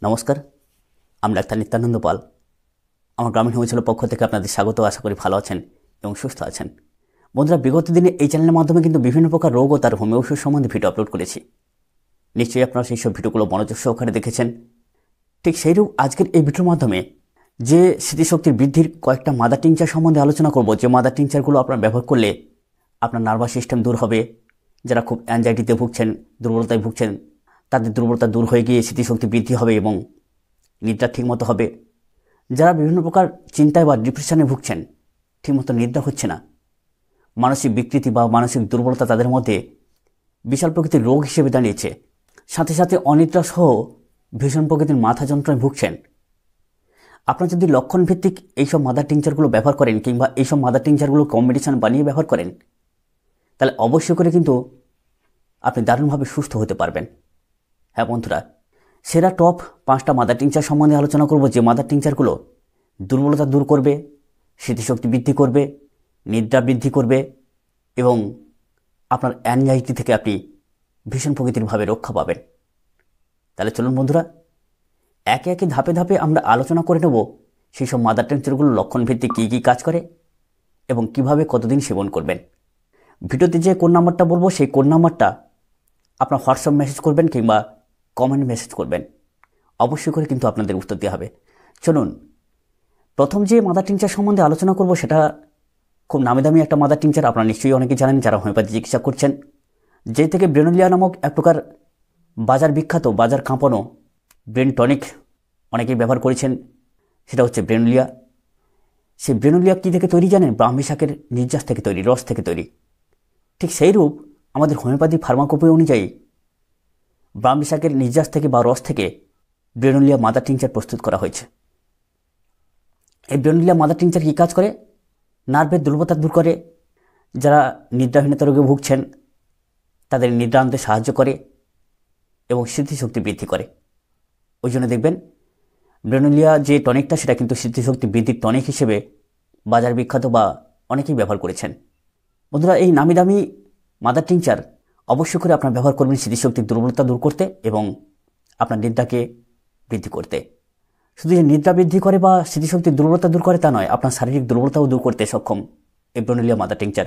নমস্কার, আমি ডাক্তার নিত্যানন্দ পাল। আমার গ্রামীণ হোমিওপ্যাথির পক্ষ থেকে আপনাদের স্বাগত। আশা করি ভালো আছেন এবং সুস্থ আছেন। বন্ধুরা, বিগত দিনে এই চ্যানেলের মাধ্যমে কিন্তু বিভিন্ন প্রকার রোগ ও তার হোমিও ওষুধ সম্বন্ধে ভিডিও আপলোড করেছি। নিশ্চয়ই আপনারা সেই সব ভিডিওগুলো মনোযোগ সহকারে দেখেছেন। ঠিক সেইরূপ আজকের এই ভিডিওর মাধ্যমে যে স্মৃতিশক্তির বৃদ্ধির কয়েকটা মাদার টিংচার সম্বন্ধে আলোচনা করব, যে মাদার টিংচারগুলো আপনারা ব্যবহার করলে আপনার নার্ভাস সিস্টেম দূর হবে। যারা খুব অ্যাংজাইটিতে ভুগছেন, দুর্বলতায় ভুগছেন, তাদের দুর্বলতা দূর হয়ে গিয়ে স্মৃতিশক্তি বৃদ্ধি হবে এবং নিদ্রা ঠিকমতো হবে। যারা বিভিন্ন প্রকার চিন্তায় বা ডিপ্রেশনে ভুগছেন, ঠিকমতো নিদ্রা হচ্ছে না, মানসিক বিকৃতি বা মানসিক দুর্বলতা তাদের মধ্যে বিশাল প্রকৃতির রোগ হিসেবে দাঁড়িয়েছে, সাথে সাথে অনিদ্রা সহ ভীষণ প্রকৃতির মাথা যন্ত্রণায় ভুগছেন, আপনারা যদি লক্ষণভিত্তিক এইসব মাদার টিংচারগুলো ব্যবহার করেন কিংবা এইসব মাদার টিংচারগুলো কম্বিনেশন বানিয়ে ব্যবহার করেন, তাহলে অবশ্যই করে কিন্তু আপনি দারুণভাবে সুস্থ হতে পারবেন। হ্যাঁ বন্ধুরা, সেরা টপ 5টা মাদার টিংচার সম্বন্ধে আলোচনা করব, যে মাদার টিংচারগুলো দুর্বলতা দূর করবে, স্মৃতিশক্তি বৃদ্ধি করবে, নিদ্রা বৃদ্ধি করবে এবং আপনার অ্যাংজাইটি থেকে আপনি ভীষণ প্রকৃতিরভাবে রক্ষা পাবেন। তাহলে চলুন বন্ধুরা, একে একে ধাপে ধাপে আমরা আলোচনা করে নেব সেই সব মাদার টিংচারগুলো লক্ষণভিত্তিক কী কী কাজ করে এবং কিভাবে কতদিন সেবন করবেন। ভিডিওতে যে কোড নাম্বারটা বলবো, সেই কোড নাম্বারটা আপনার হোয়াটসঅ্যাপ মেসেজ করবেন কিংবা কমেন্ট মেসেজ করবেন। অবশ্যই করে কিন্তু আপনাদের উত্তর দেওয়া হবে। চলুন, প্রথম যে মাদার টিংচার সম্বন্ধে আলোচনা করব সেটা খুব নামি দামি একটা মাদার টিংচার। আপনারা নিশ্চয়ই অনেকেই জানেন যারা হোমিওপ্যাথি চিকিৎসা করছেন, যে থেকে ব্রেনোলিয়া নামক এক প্রকার বাজার বিখ্যাত, বাজার কাঁপানো ব্রেন টনিক অনেকেই ব্যবহার করেছেন। সেটা হচ্ছে ব্রেনোলিয়া। সেই ব্রেনোলিয়া কী থেকে তৈরি জানেন? ব্রাহ্মী শাকের নির্যাস থেকে তৈরি, রস থেকে তৈরি। ঠিক সেই রূপ আমাদের হোমিওপ্যাথি ফার্মাকোপি অনুযায়ী ব্রাহ্মী শাকের নির্যাস থেকে বা রস থেকে ব্রেনোলিয়া মাদার টিংচার প্রস্তুত করা হয়েছে। এই ব্রেনোলিয়া মাদার টিংচার কী কাজ করে? নার্ভের দুর্বলতা দূর করে। যারা নিদ্রাহীনতা রোগে ভুগছেন তাদের নিদ্রা আনতে সাহায্য করে এবং স্মৃতিশক্তি বৃদ্ধি করে। ওই জন্য দেখবেন ব্রেনোলিয়া যে টনিকটা, সেটা কিন্তু স্মৃতিশক্তি বৃদ্ধির টনিক হিসেবে বাজার বিখ্যাত বা অনেকেই ব্যবহার করেছেন। বন্ধুরা, এই নামি দামি মাদার টিংচার অবশ্যই করে আপনার ব্যবহার করবেন স্মৃতিশক্তির দুর্বলতা দূর করতে এবং আপনার নিদ্রাকে বৃদ্ধি করতে। শুধু যে নিদ্রা বৃদ্ধি করে বা স্মৃতিশক্তির দুর্বলতা দূর করে তা নয়, আপনার শারীরিক দুর্বলতাও দূর করতে সক্ষম এই ব্রেনোলিয়া মাদার টিংচার।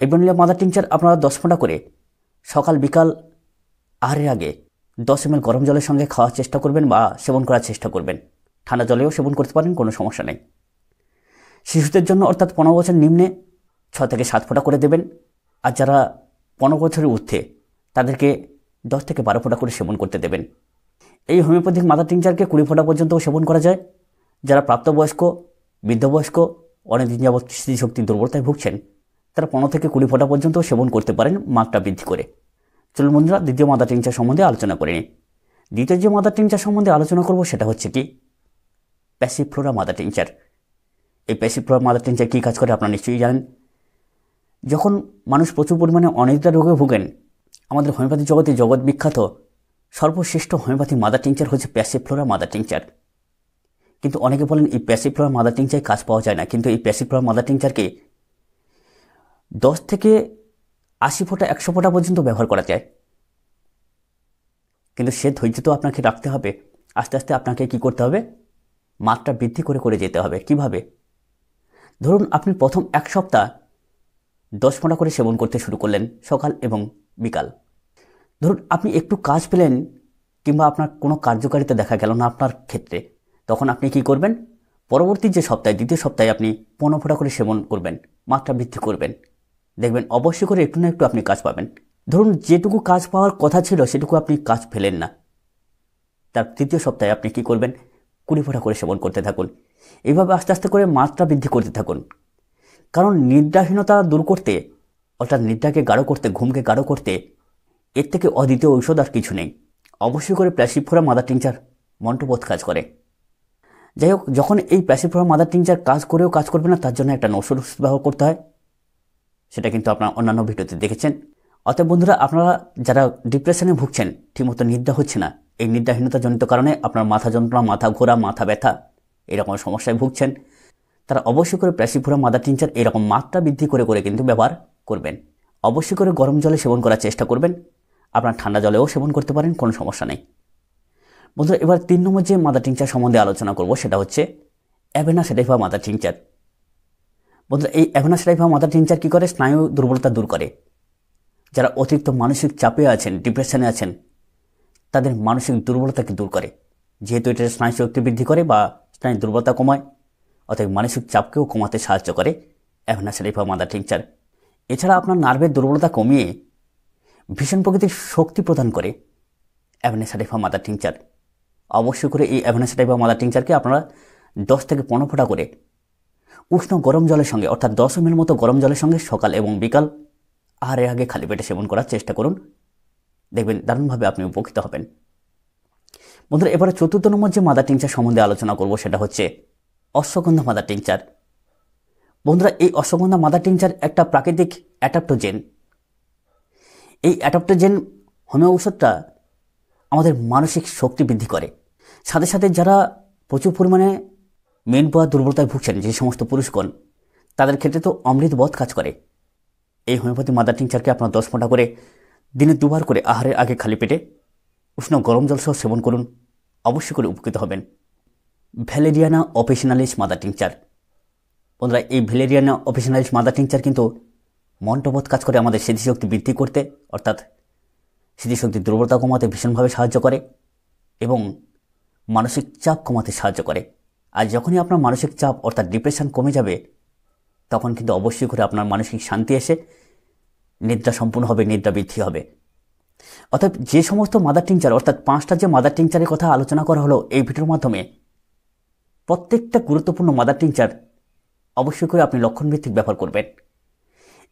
এই ব্রেনোলিয়া মাদার টিংচার আপনারা 10 ফোঁটা করে সকাল বিকাল আহারের আগে 10 ml গরম জলের সঙ্গে খাওয়ার চেষ্টা করবেন বা সেবন করার চেষ্টা করবেন। ঠান্ডা জলেও সেবন করতে পারেন, কোনো সমস্যা নেই। শিশুদের জন্য অর্থাৎ 15 বছর নিম্নে 6 থেকে 7 ফোঁটা করে দেবেন। আর যারা 15 বছরের ঊর্ধ্বে তাদেরকে 10 থেকে 12 ফোঁটা করে সেবন করতে দেবেন। এই হোমিওপ্যাথিক মাদার টিংচারকে 20 ফোঁটা পর্যন্তও সেবন করা যায়। যারা প্রাপ্তবয়স্ক, বৃদ্ধবয়স্ক, অনেকদিন যাবৎ স্মৃতিশক্তির দুর্বলতায় ভুগছেন, তারা 15 থেকে 20 ফোঁটা পর্যন্তও সেবন করতে পারেন মাত্রা বৃদ্ধি করে। চলুন বন্ধুরা, দ্বিতীয় মাদার টিংচার সম্বন্ধে আলোচনা করে নিই। দ্বিতীয় যে মাদার টিংচার সম্বন্ধে আলোচনা করব সেটা হচ্ছে কি প্যাসিফ্লোরা মাদার টিংচার। এই প্যাসিফ্লোরা মাদার টিংচার কী কাজ করে আপনারা নিশ্চয়ই জানেন। যখন মানুষ প্রচুর পরিমাণে অনিদ্রা রোগে ভোগেন, আমাদের হোমিওপ্যাথি জগতে জগৎ বিখ্যাত সর্বশ্রেষ্ঠ হোমিওপ্যাথি মাদার টিংচার হচ্ছে প্যাসিফ্লোরা মাদার টিংচার। কিন্তু অনেকে বলেন এই প্যাসিফ্লোরা মাদার টিংচারে কাজ পাওয়া যায় না, কিন্তু এই প্যাসিফ্লোরা মাদার টিংচারকে 10 থেকে 80 ফোঁটা 100 ফোঁটা পর্যন্ত ব্যবহার করা যায়। কিন্তু সে ধৈর্য তো আপনাকে রাখতে হবে। আস্তে আস্তে আপনাকে কি করতে হবে? মাত্রা বৃদ্ধি করে করে যেতে হবে। কিভাবে? ধরুন আপনি প্রথম 1 সপ্তাহ 10 ফোঁটা করে সেবন করতে শুরু করলেন সকাল এবং বিকাল। ধরুন আপনি একটু কাজ পেলেন কিংবা আপনার কোনো কার্যকারিতা দেখা গেল না আপনার ক্ষেত্রে, তখন আপনি কি করবেন? পরবর্তী যে সপ্তাহে, দ্বিতীয় সপ্তাহে আপনি 15 ফোঁটা করে সেবন করবেন, মাত্রা বৃদ্ধি করবেন। দেখবেন অবশ্যই করে একটু না একটু আপনি কাজ পাবেন। ধরুন যেটুকু কাজ পাওয়ার কথা ছিল সেটুকু আপনি কাজ পেলেন না, তার তৃতীয় সপ্তাহে আপনি কি করবেন? 20 ফোঁটা করে সেবন করতে থাকুন। এইভাবে আস্তে আস্তে করে মাত্রা বৃদ্ধি করতে থাকুন। কারণ নিদ্রাহীনতা দূর করতে, অর্থাৎ নিদ্রাকে গাঢ় করতে, ঘুমকে গাঢ় করতে এর থেকে অদ্বিতীয় ঔষধ আর কিছু নেই। অবশ্যই করে প্যাসিফ্লোরা মাদার টিংচার মন্ত্রবোধ কাজ করে। যাই হোক, যখন এই প্যাসিফ্লোরা মাদার টিংচার কাজ করেও কাজ করবে না, তার জন্য একটা ওষুধ ব্যবহার করতে হয়। সেটা কিন্তু আপনারা অন্যান্য ভিডিওতে দেখেছেন। অতএব বন্ধুরা, আপনারা যারা ডিপ্রেশনে ভুগছেন, ঠিকমতো নিদ্রা হচ্ছে না, এই নিদ্রাহীনতাজনিত কারণে আপনার মাথা যন্ত্রণা, মাথা ঘোরা, মাথা ব্যথা এরকম সমস্যায় ভুগছেন, তারা অবশ্যই করে প্যাসিফ্লোরা মাদার টিংচার এরকম মাত্রা বৃদ্ধি করে করে কিন্তু ব্যবহার করবেন। অবশ্যই করে গরম জলে সেবন করার চেষ্টা করবেন। আপনার ঠান্ডা জলেও সেবন করতে পারেন, কোনো সমস্যা নেই। বন্ধুরা এবার 3 নম্বর যে মাদার টিংচার সম্বন্ধে আলোচনা করব সেটা হচ্ছে অ্যাভেনা সেটাইভা মাদার টিংচার। বন্ধুরা এই অ্যাভেনা সেটাইভা মাদার টিংচার কী করে? স্নায়ু দুর্বলতা দূর করে। যারা অতিরিক্ত মানসিক চাপে আছেন, ডিপ্রেশনে আছেন, তাদের মানসিক দুর্বলতাকে দূর করে। যেহেতু এটা স্নায়ু শক্তি বৃদ্ধি করে বা স্নায়ু দুর্বলতা কমায়, অর্থাৎ মানসিক চাপকেও কমাতে সাহায্য করে অ্যাভেনা সেটাইভা মাদার টিংচার। এছাড়া আপনার নার্ভের দুর্বলতা কমিয়ে ভীষণ প্রকৃতির শক্তি প্রদান করে অ্যাভেনা সেটাইভা মাদার টিংচার। অবশ্যই করে এই অ্যাভেনা সেটাইভা মাদার টিংচারকে আপনারা 10 থেকে 15 ফোঁটা করে উষ্ণ গরম জলের সঙ্গে, অর্থাৎ 10 ml মতো গরম জলের সঙ্গে সকাল এবং বিকাল আহারের আগে খালি পেটে সেবন করার চেষ্টা করুন। দেখবেন দারুণভাবে আপনি উপকৃত হবেন। বন্ধুরা এবারে 4র্থ নম্বর যে মাদার টিংচার সম্বন্ধে আলোচনা করব সেটা হচ্ছে অশ্বগন্ধা মাদার টিংচার। বন্ধুরা এই অশ্বগন্ধা মাদার টিংচার একটা প্রাকৃতিক অ্যাডাপ্টোজেন। এই অ্যাডাপ্টোজেন হোমিও ঔষধটা আমাদের মানসিক শক্তি বৃদ্ধি করে। সাথে সাথে যারা প্রচুর পরিমাণে মেনপোয়া দুর্বলতায় ভুগছেন, যে সমস্ত পুরুষগণ, তাদের ক্ষেত্রে তো অমৃতবৎ কাজ করে। এই হোমিওপ্যাথি মাদার টিংচারকে আপনার 10 ফোঁটা করে দিনে 2 বার করে আহারের আগে খালি পেটে উষ্ণ গরম জল সহ সেবন করুন। অবশ্যই করে উপকৃত হবেন। ভ্যালেরিয়ানা অফিসিনালিস মাদার টিংচার। বন্ধুরা এই ভ্যালেরিয়ানা অফিসিনালিস মাদার টিংচার কিন্তু মন্ত্রবৎ কাজ করে আমাদের স্মৃতিশক্তি বৃদ্ধি করতে, অর্থাৎ স্মৃতিশক্তির দুর্বলতা কমাতে ভীষণভাবে সাহায্য করে এবং মানসিক চাপ কমাতে সাহায্য করে। আর যখনই আপনার মানসিক চাপ অর্থাৎ ডিপ্রেশন কমে যাবে, তখন কিন্তু অবশ্যই করে আপনার মানসিক শান্তি এসে নিদ্রা সম্পূর্ণ হবে, নিদ্রা বৃদ্ধি হবে। অর্থাৎ যে সমস্ত মাদার টিংচার, অর্থাৎ 5টা যে মাদার টিংচারের কথা আলোচনা করা হলো এই ভিডিওর মাধ্যমে, প্রত্যেকটা গুরুত্বপূর্ণ মাদার টিংচার অবশ্যই করে আপনি লক্ষণভিত্তিক ব্যবহার করবেন।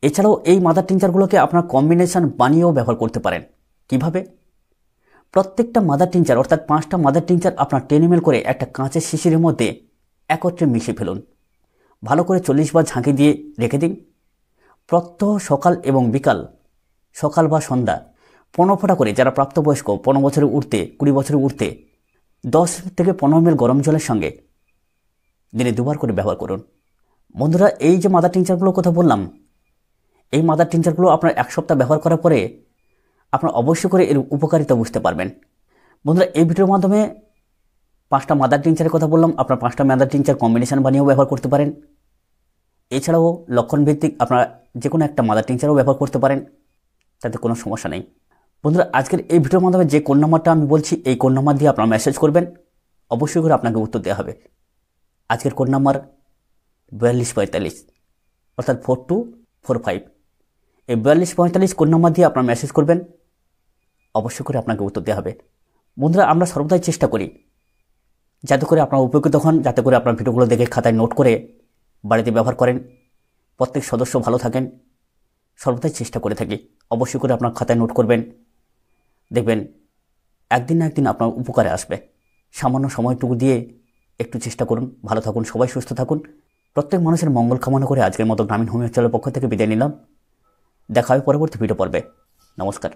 এছাড়াও এই মাদার টিংচারগুলোকে আপনার কম্বিনেশন বানিয়েও ব্যবহার করতে পারেন। কিভাবে? প্রত্যেকটা মাদার টিংচার, অর্থাৎ 5টা মাদার টিংচার আপনার 10 ml করে একটা কাঁচের শিশিরের মধ্যে একত্রে মিশিয়ে ফেলুন। ভালো করে 40 বার ঝাঁকি দিয়ে রেখে দিন। প্রত্যহ সকাল এবং বিকাল, সকাল বা সন্ধ্যা 15 ফোঁটা করে, যারা প্রাপ্তবয়স্ক 15 বছরের ঊর্ধ্বে, 20 বছরের ঊর্ধ্বে, 10 থেকে 15 ml গরম জলের সঙ্গে দিনে 2 বার করে ব্যবহার করুন। বন্ধুরা এই যে মাদার টিংচারগুলোর কথা বললাম, এই মাদার টিংচারগুলো আপনার 1 সপ্তাহ ব্যবহার করার পরে আপনার অবশ্যই করে এর উপকারিতা বুঝতে পারবেন। বন্ধুরা এই ভিডিওর মাধ্যমে 5টা মাদার টিংচারের কথা বললাম। আপনার 5টা মাদার টিংচার কম্বিনেশন বানিয়েও ব্যবহার করতে পারেন। এছাড়াও লক্ষণভিত্তিক আপনারা যে কোনো একটা মাদার টিংচারও ব্যবহার করতে পারেন, তাতে কোনো সমস্যা নেই। বন্ধুরা আজকের এই ভিডিওর মাধ্যমে যে কোড নাম্বারটা আমি বলছি, এই কোড নাম্বার দিয়ে আপনারা মেসেজ করবেন, অবশ্যই করে আপনাকে উত্তর দেওয়া হবে। আজকের কোড নাম্বার 4245, অর্থাৎ 4245। এই 4245 কোড নাম্বার দিয়ে আপনারা মেসেজ করবেন, অবশ্যই করে আপনাকে উত্তর দেওয়া হবে। বন্ধুরা আমরা সর্বদাই চেষ্টা করি যাতে করে আপনারা উপকৃত হন, যাতে করে আপনার ভিডিওগুলো দেখে খাতায় নোট করে বাড়িতে ব্যবহার করেন, প্রত্যেক সদস্য ভালো থাকেন, সর্বদাই চেষ্টা করে থাকি। অবশ্যই করে আপনার খাতায় নোট করবেন, দেখবেন একদিন না একদিন আপনার উপকারে আসবে। সামান্য সময়টুকু দিয়ে একটু চেষ্টা করুন। ভালো থাকুন, সবাই সুস্থ থাকুন। প্রত্যেক মানুষের মঙ্গল কামনা করে আজকের মতো গ্রামীণ হোমিও চ্যানেলের পক্ষ থেকে বিদায় নিলাম। দেখা হবে পরবর্তী ভিডিও পর্বে। নমস্কার।